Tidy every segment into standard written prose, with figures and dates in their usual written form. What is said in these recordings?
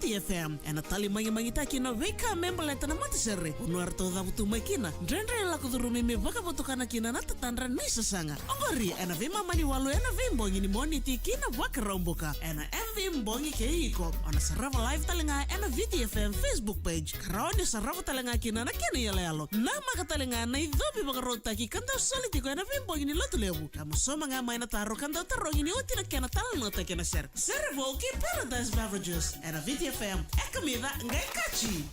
VTFM ena tali mangi-mangitaki na vei-matasere matasere unuar toda butumai kina ndrendre la kudurumi me voqa votokana kina na tatandra nisa sanga ongori ena vei-mamani walu ena vei-mbongi ni moniti kina voqa romboka ena MV mbongi keiko ona Serevou live talenga ena VTFM Facebook page karaoni Serevou talenga kina na kena yalealo na maka talenga na idhobi voutaki kantau solitiko ena vei-mbongi ni lotu levu kama soma nga maina taro kantau tarongi ni utina kena talanoataki na sere Serevou ki Paradise Beverages ena VTFM comida ngai kachi.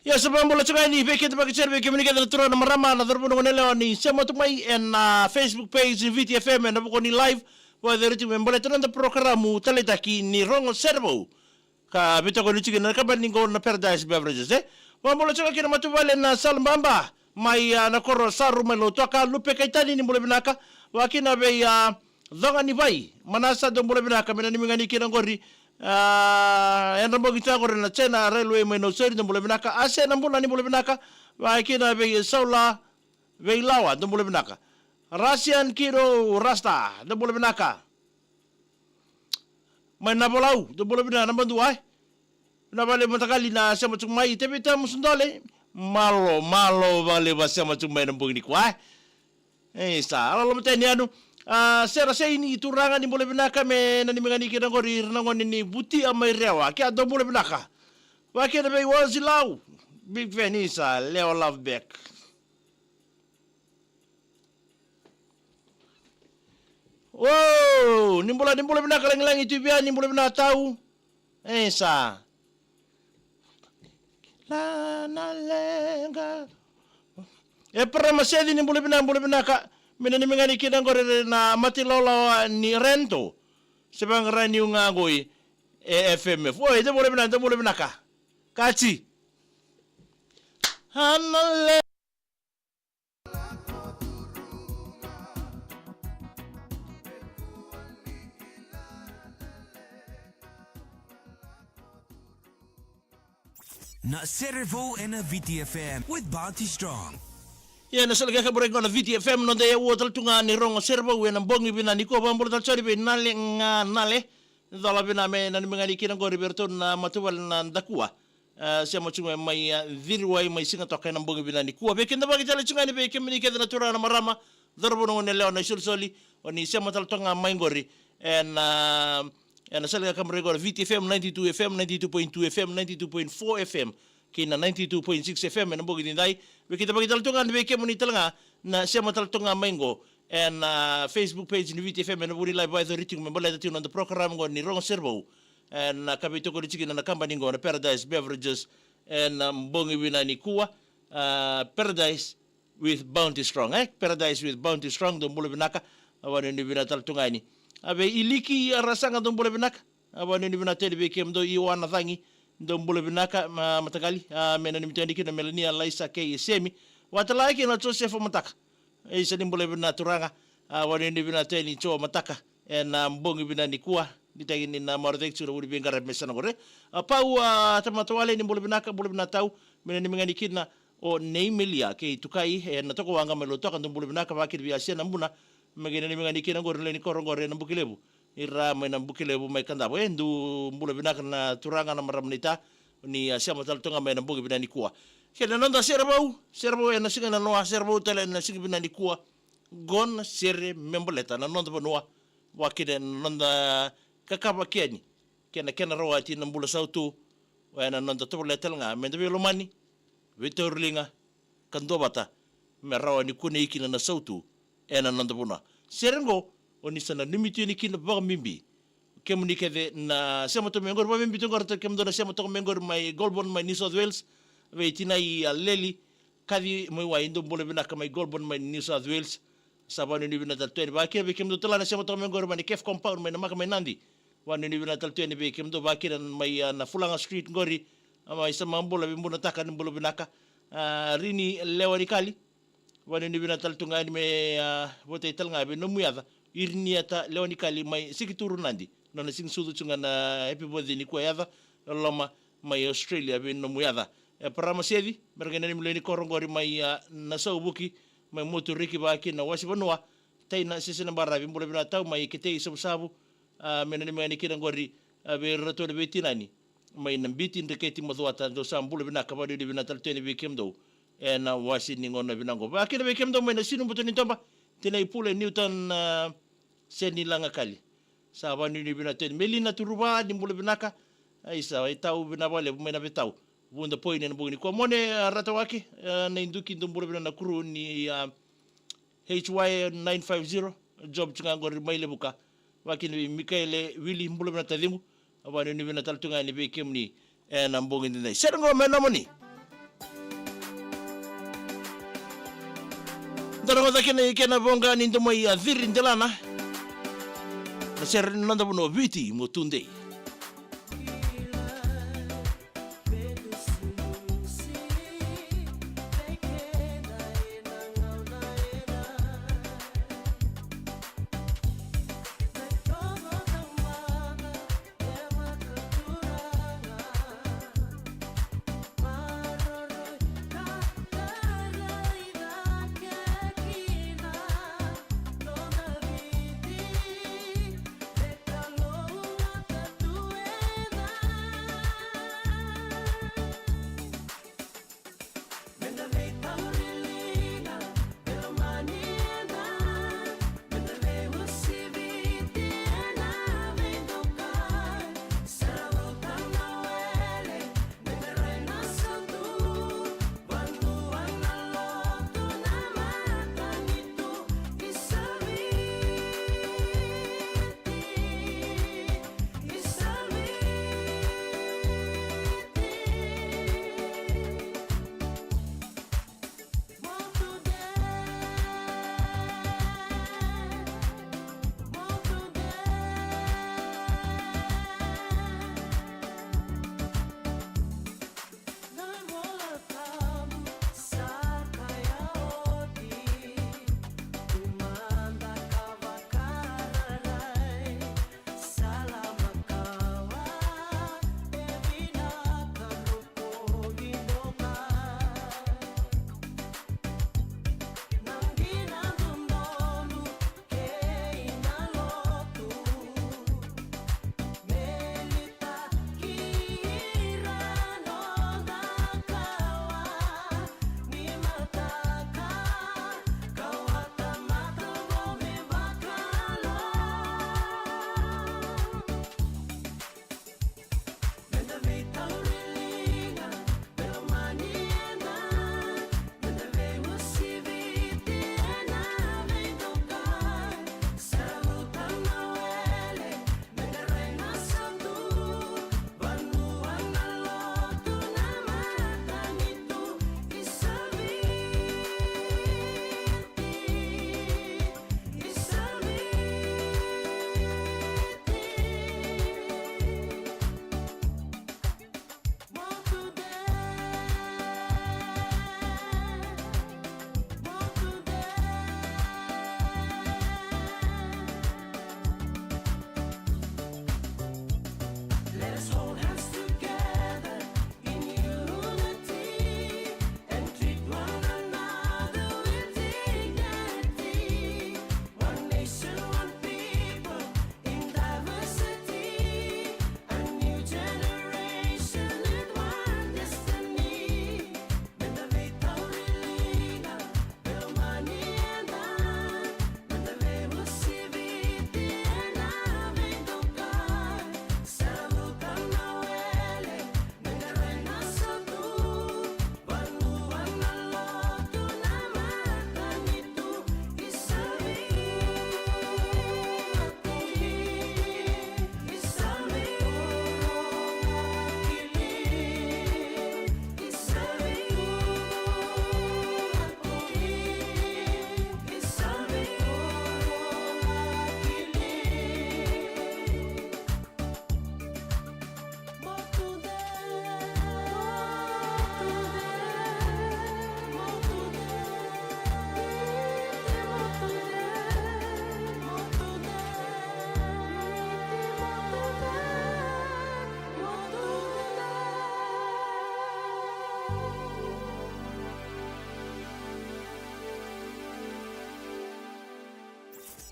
Ya sebelum bola cerai ni, kita bagi share, kita menikah dengan turun merama, na terbunuh menelawan ni. Semua tu mai en Facebook page VTFM, en apa ni live, boleh itu boleh turun the parokaramu talanoataki ni rongo Serevou. Ka bita ko ni chicken na kabani ko na Paradise Beverages bola cerai kina matu bale na salmbamba, mai na koro saru melo toka lupe kaitani ni boleh binaka, wakina be donga ni vai, manasa dong boleh binaka, mena ni mengani kina gori. Yang rambut kita korang na cina railway meno seri dan boleh benaka ase nan bulan ni boleh benaka wa kina be saula be lawa dan boleh benaka rasian kiro rasta dan boleh benaka main nabolau dan boleh benaka nan bantu ai na bale matakali na sama cuma mai tapi ta musundole malo bale basa macam mai nan bugni kwa sa ala mteni anu sera ini turangan ni boleh benaka me nani mengani kira ngori renangon ini buti amai rewa ki ado boleh benaka wa ki na be wazilau big venisa leo love back oh ni boleh benaka lang itu biar ni boleh benaka tahu sa la na lenga pernah masih ni boleh benaka mina ni mengani kina ngore na mati lola ni rento sebang rani ngagoi FMF woi itu boleh benaka kaci hanale na Serevou and a VTFM with Bounty Strong. Ya nasalga ka boreng na VTFM no daya wotal tunga ni rongo Serevou na bongi binani ko bambol tal chori be nale nga nale dala biname na mengani kina go Roberto na matubal na dakua siya mo chunga may dirway may singa toka ng bungi binani kuwa bekin da bagi tala chunga ni bekin mini keda natura na marama darbo no nele ona sulsoli oni siya mo tal tonga maingori and saliga kamregor VTFM 92 FM 92.2 FM 92.4 FM kina 92.6 FM na bungi dindai bekin da bagi tala tonga ni bekin muni talanga na siya mo tal tonga maingo and Facebook page ni VTFM na bungi live by the reaching member leta tino the program go ni rong Serevou and kabito ko chiki na kabani ngo na Paradise Beverages and mbongi wina ni kuwa Paradise with Bounty Strong Paradise with Bounty Strong don bule binaka awani ni bina tal tungani abe iliki rasanga don bule binaka awani ni bina tele bekem do iwana thangi don bule binaka matagali mena ni mtendi kina Melania Laisa ke semi watala ki na Joseph mataka isa ni bule bina turanga awani ni bina tele cho mataka and mbongi bina ni kuwa ditagi ni na mordek sura uri bengara mesana gore pau tamatwale ni bule binatau mena ni mengani kina o neimelia ke tukai na toko wanga melo toka ndo bule binaka bakir biasia nambuna megene ni mengani kina gore ni korongore na bukilebu ira mai na bukilebu mai kanda bo endu bule binaka na turanga na maramnita ni asia matal tonga mai na bugi binani kuwa kena nonda Serevou na singa na noa Serevou tele na singa binani kuwa gon sere memboleta na nonda vanua wakide nonda kakapa keni kena rawati na mbula sautu wana nonda tobole telnga menda velo mani vitorlinga kandobata merawa ni kune ikina na sautu ena nonda buna serengo onisa na nimiti ni kina ba mimbi kemuni kede na sema to mengor ba mimbi to gorta kemdo na sema to mengor mai golbon mai New South Wales vetina i leli kadi mai wa indo bole bina kama golbon mai New South Wales sabani ni bina tal tweni ba kebe kemdo tala na sema to mengor mai kef compound mai na maka mai nandi wani ni bina tal tweni be kemdo ba kira mai na Fulanga Street ngori ama isa mambola bimbuna taka ni bolo binaka rini lewani kali wani ni bina tal tunga ni me bote talnga be no muyada irni ata lewani kali mai sikituru nandi nona sing sudu chunga na happy birthday ni kwa yada loma mai Australia be no muyada parama sedi mergena ni mleni korongori mai na saubuki mai motoriki ba kina wasi vanua taina sesena barabi bolo bina tau mai kitei sabu menani mengani kina ngori be rato de betinani mai nambiti ndeketi modwata do sambule bina kabadi bina tal teni be kemdo na wasi ni ngona bina ngo ba kina be kemdo mai na sinu butoni tomba tena ipule Newton seni langa kali sabani ni bina teni melina turuba ni mbule binaka aisa itau bina bale mai na betau bunda poine na buni ko mone rata wake na induki ndumbule bina na kuru ni HY 950 job chunga ngori mai lebuka wakini Mikaele Willy mbule bina tadimu abani ni bina taltunga ni be kemni na mbongi ndai serengo menamoni darango zakene kena bonga ni ndo mai adhiri ndalana na ser nanda buno viti motunde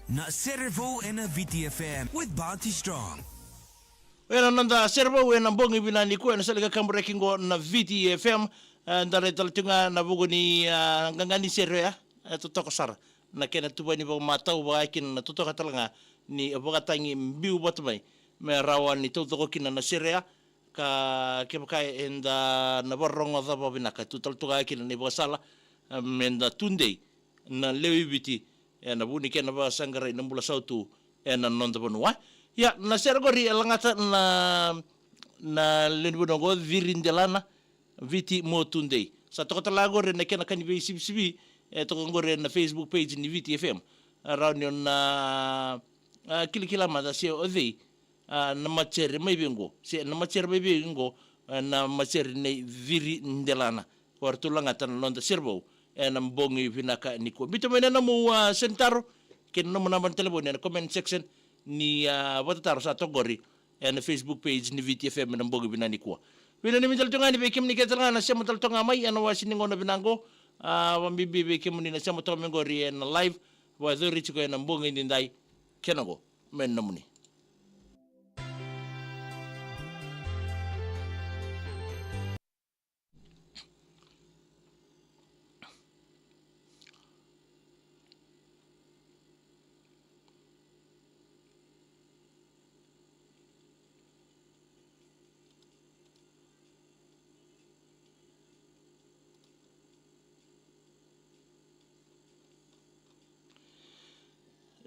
na Serevou en VTFM with Bounty Strong. Wena nanda Serevou wena mbongi binani ko na salaga kamrekingo na VTFM ndare talatunga na bugo ni ngangani sere tutoko sara na kena tuba ni ba matau ba kin na tutoka talanga ni abogatangi mbiu botmai me rawa ni tutoko kina na sere ka kebakai enda na borongo da babinaka tutaltuga kina ni bosala menda tunde na lewibiti na buni kena ba sangara na mbula sautu na nonda vanua ya na sergori elangata na lenbunongo virindelana viti motunde sa tokotalago re na kena kanibe sibsibi tokongore na Facebook page ni VTFM around yon na kilikila mada se ode na machere mai bengo se na machere mai bengo na machere ne virindelana wartulangata na londa Serevou na mbongi vinaka niko bito mena na mo sentaro ken no naman telefon na comment section ni watataro sa togori na Facebook page ni VTFM na mbongi binani ko wala ni mintal tunga ni bekim ni ketanga na siya mutal tunga mai ano wasiningo na binango wambibi bekim ni na siya mutal mengori na live wa dhuri chiko na mbongi ndai kenago men namuni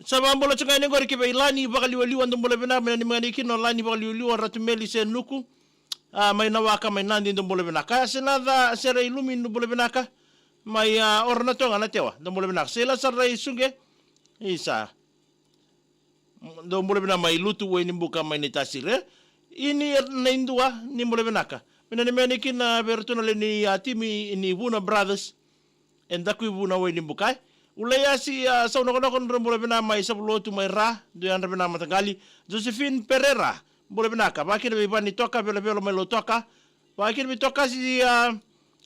sa mambola changa ni ngori ke ilani bakaliwaliwa ndombole bena ni mani kino lani bakaliwaliwa ratumeli se nuku mai nawaka mai nandi ndombole bena ka senada sere ilumi ndombole bena ka mai orna tonga na tewa ndombole bena sela sarai sunge isa ndombole bena mai lutu we nimbuka mai ni tasire ini na indua ni mbole bena ka ni mani kina bertuna le ni timi ni Vuna brothers endaku Vuna we nimbuka ulaya si sa unakon mbola bina mai sa lotu mai ra do yan bina matangali Josephine Pereira mbola bina ka bakir be bani toka bela bela mai lotoka bakir be toka si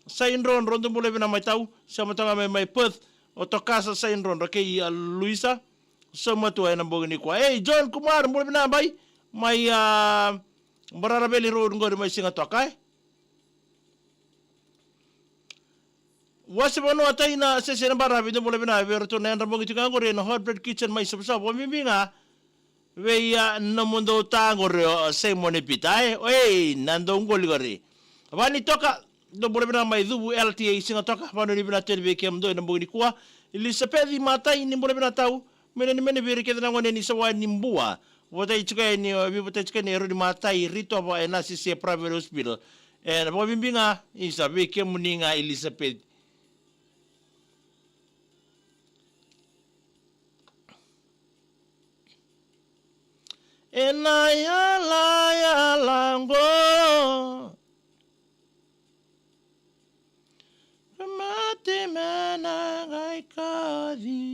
sa inron rondo mbola bina mai tau sa matanga mai Perth o toka sa inron ke Luisa so matu ai nambo ni kwa John Kumar mbola bina mai barara beli ro ngori mai singa toka wasi vanua taina sese na bara bido mole bina verto na ndra bongi tinga ngore na hot bread kitchen mai sabsa bo mimbinga we ya na mundo tangore se mone pitai oi nando ngoli gore vani toka do mole bina mai dubu LTA singa toka vano ni bina telve kem do na bongi kwa Elizabeth matai ni mole bina tau mene vere ke na ngone ni sawa ni mbua votai chika ni votai chika ni ro ni matai rito ba na sese private hospital bo mimbinga isa ve kem muninga Elizabeth Enayala ngo mate mena ngai kadi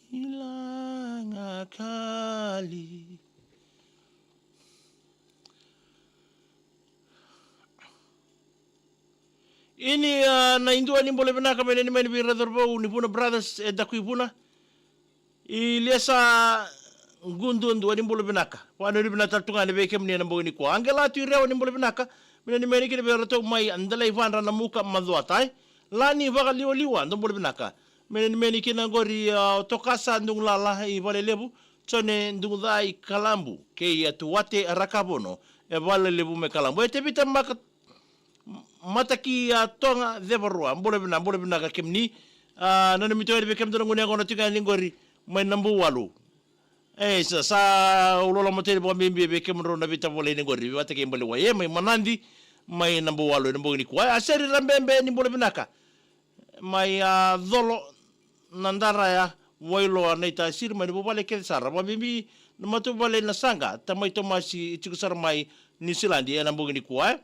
hilang akali ini na indua ni mbola bina kama ni mani Serevou ni Vuna brothers daku Vuna ilesa gundu ni mbola bina ka wano ni bina tartunga ni bekem ni nambo ni kwa angela tu rewa ni mbola bina ka ni mani kini berato mai andala ivandra na muka madhuatai lani vaga liwa ndo mbola bina ka meni kina gori tokasa ndung lala I vale lebu chone ndung dai kalambu ke ya tuwate rakabono vale lebu me kalambu tebita mataki tonga devarua mbole bina ka kemni nani mitoe be kem ndong ngone tuka ngori mai nambu walu sa ulola motel bo mimbi be kem ro na vita vole ngori wate ke mbole waye mai manandi mai nambu walu nambu ni kwa aseri rambembe ni mbole bina ka mai dolo nandara ya wailo anaita sirma ni bobale ke sara ba bibi matu bale na sanga tamai tomasi chikusar mai New Zealand ya nambu ni kwa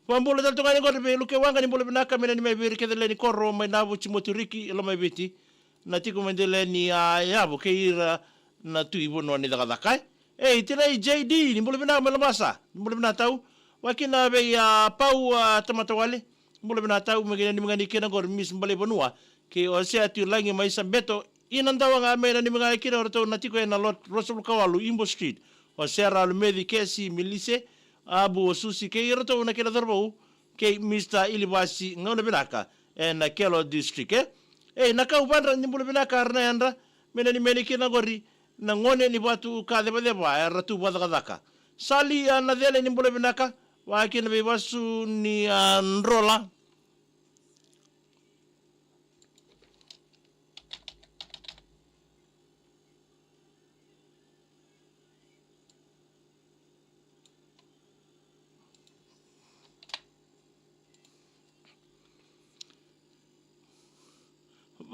Wambula dal tunga ngor be luke wanga ni mbole binaka mena ni mai beri ke ni korro mai nabu chimoturiki lo mai biti na tiku mandele ni yabo ke ira na tuibo no ni dakakai tinai JD ni mule bina malabasa ni mule bina tau wakina be pau tamatawale mule bina tau magina ni mangani kina gor mis mbale vanua ke o se atu langi mai sambeto inandawa nga me na ni mangani kina orto na tiku na lot rosul kawalu Imbo Street o sera al medi kesi milise abu susi ke orto na kina Serevou ke Mr. Ilibasi ngona binaka na Kelo district nakaubandra ni mule binaka arna yanda mena ni meni kina gori na ngone ni batu ka deba ratu badakadaka sali na dele ni mule binaka wa kina be basu ni nrola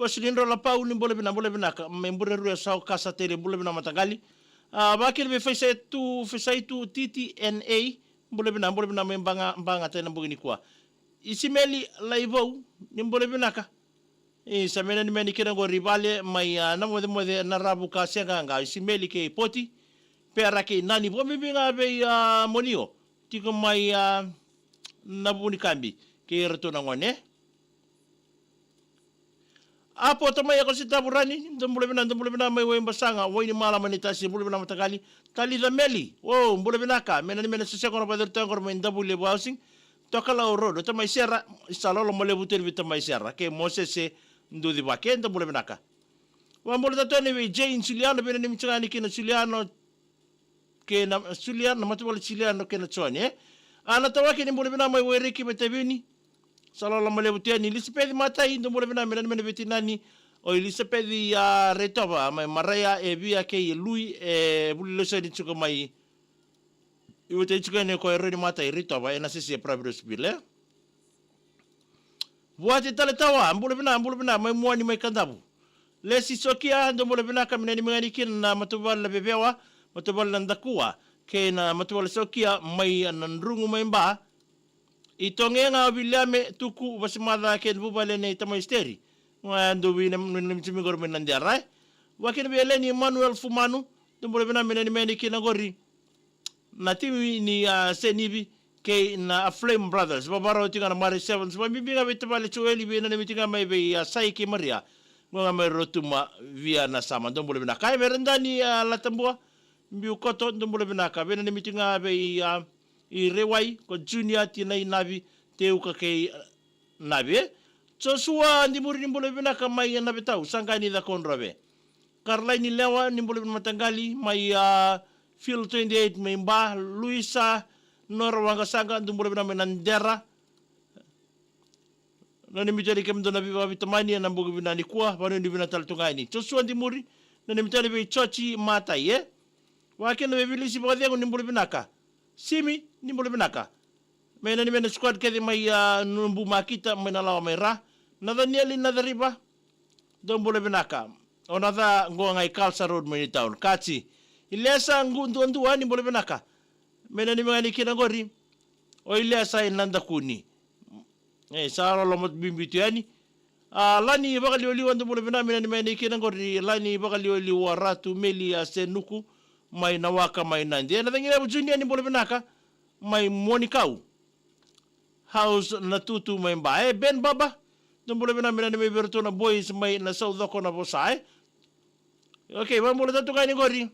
Wasilindro la pau ni mule bina ka membure rua sao kasa tele mule bina matagali bakil be fesai tu TTNA mule bina membanga tena bugini kwa isimeli laivou ni mule bina ka samena ni meni kena go rivale mai na mode na rabu ka senga isimeli ke poti pera ke nani bo mbinga be monio tiko mai na buni kambi ke reto na ngone Apo tamai ako si taburani, mbule bina mai wemba sanga, waini mala manitasi, mbule bina matagali, tali da meli, mbule bina ka, mena saseko na padre tangor mai ndabule housing, toka la orodo, tamai sera, isalolo mole buter vi tamai sera, ke mose se ndudi bake, mbule bina ka. Wa mbule tatone we Jane Suliano, bina nimchangani kina Suliano, ke na Suliano, na matubale Suliano ke na choni, anatawaki ni mbule bina mai wereki metavini, Salala malebutia ni Elizabeth matai ndo mole bina mena mena betinani o Elizabeth ya retova mai maraya bia ke lui bulilo se ditsuko mai iwote tsuko ne ko redi matai retova ena sisi private hospital Buati taletawa mole bina mai muani mai kandabu lesi sokia ndo mole bina kamina ni mengani kin na matubal bebewa matubal ndakua ke na matubal sokia mai nrungu mai mba Itongenga biliame tuku basimada ken bubale ne tamaisteri. Ngando bina mtimi gor menandiara. Wakin bele ni Manuel Fumanu, tumbole bina menani meni kina gori. Natimi ni senibi ke na Flame Brothers. Babaro tinga na Mari Sevens. Babibinga bitbale chueli bina ne mitinga mai be Saiki Maria. Ngonga mai rotuma via na sama tumbole bina kai merendani latambua. Mbiukoto tumbole bina ka bina ne mitinga be I rewai ko junior tinai nabi teuka ke nabi Joshua ndi muri nimbole bina ka mai nabi tau sangani da konrabe Karlai ni lewa nimbole bina matangali mai Phil 28 mai mba Luisa Norwanga sanga nimbole bina menandera nani mitari kem dona biba bitamani na mbugu bina ni kwa bano ni bina taltungani Joshua ndi muri nani mitari be chochi mata wakena be bilisi bagadengo nimbole bina ka Simi ni mole binaka. Mena ni mena squad kedi mai numbu makita mena lawa mai ra. Nada nieli nada riba. Don mole binaka. O nada ngua ngai Kalsa Road mai town. Kachi. Ilesa ngundu ni mole binaka. Mena ni mengani kina gori. O ilesa inanda kuni. Saro lomot bimbitiani. Lani bakali oli wandu mole binaka mena ni mengani kina gori. Lani bakali oli waratu meli senuku. Mai nawaka mai nandi na tangina bujunia ni mole binaka mai monikau house na tutu mai mbae ben baba ndo mole bina mina ni mai berto na boys mai na saudo ko na bosai okay wa mole tatu kani gori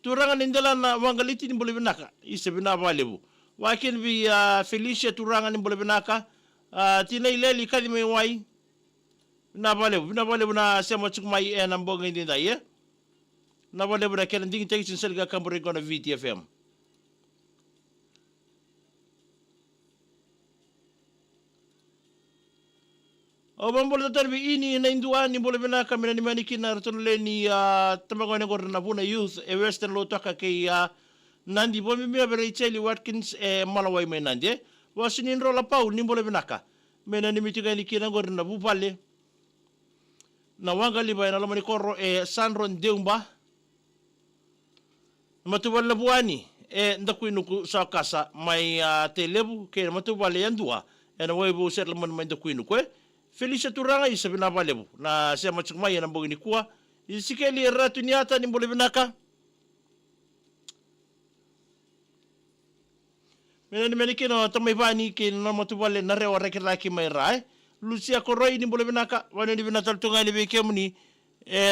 turangan indela na wangaliti ni mole binaka ise bina valebu wakin bi Felicia turangan ni mole binaka tinai leli kadi mai wai na valebu na sema chuk mai na mbonga ndinda na wale bra kena ndingi teki sinselga kambore kona VTFM. O bambole tatarbi ini na indua ni bole bina kamina ni maniki na ratonole ni tamago na gor na buna youth western lo toka ke nandi bomi mi bere Charlie Watkins malawai me nandi wasinin rola pau ni bole binaka mena ni mitiga ni kina gor na bupale na wangali ba na lamani korro Sandron Deumba matubal na buani ndakuinuku sa kasa may telebu kaya matubal yan dua na way bu settlement may ndakuinuku Felicia Turanga isa binabalebu na siya matsukmai na mbong inikua. Isikeli ratu niata ni mbole binaka. Mena menikino tamay bani ke na motubale na rewa rekilaki mai rai. Lucia koroi ni mbole binaka wani ni binatal tunga ni bekemuni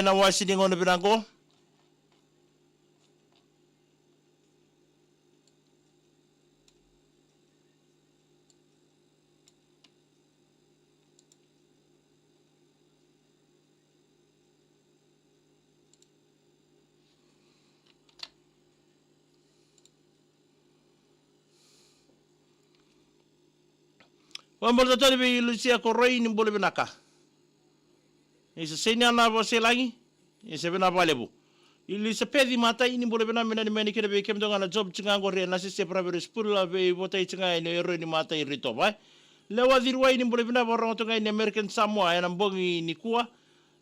na wasi ni ngono binango. Wambol tatori be Lucia koroi ni mbole binaka. Isa senya na bo selangi. Isa bina balebu. Ili sa pedi mata ini mbole bina mena ni meni kira be kem donga na job tsinga ngore na se pravere spula be votai tsinga ni ero ni mata i rito ba. Lewa dirwa ini mbole bina borong tonga ni American Samoa ya mbongi ni kuwa.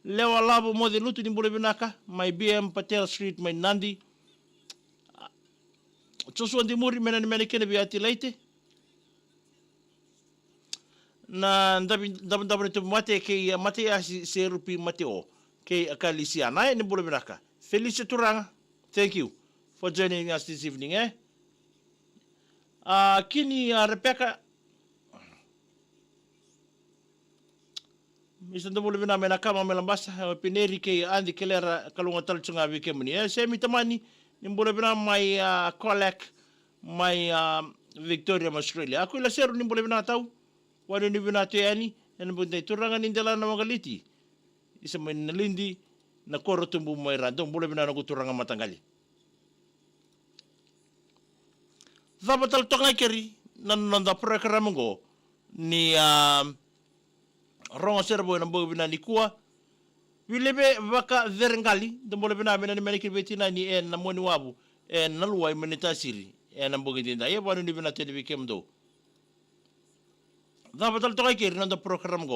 Lewa labo mode lutu ni mbole binaka. My BM Patel Street my Nandi. Chosu andi muri mena ni meni kira be ati leite. Na dapat itu mate ke mate asi serupi mate o ke akalisia na ni bolo binaka. Felicia Turanga, thank you for joining us this evening. Kini Rebecca, misa ndo bolo binaka menaka mamelambasa pineri ke andi kelera kalunga talchunga wike muni. Semi tamani ni bolo binaka my colleague my Victoria Australia. Aku ila seru ni bolo binaka tau. Wano ni binato yani, yan bunday turangan nindala na magaliti. Isa may nalindi, na koro tumbu mo random, bula binano ko turangan matanggali. Dapat taltok ngay keri, nananda parokaramu ko, ni rongo Serevou ng bugo binani kuwa, wilebe baka verengali, dong bula binami na ni manikir betina ni en na moni wabu, en naluway vei-matasere, en ang bugo dinda. Iya wano ni binato ni bikem do. Dapat taltok ay kiri nanda parokaramu ko.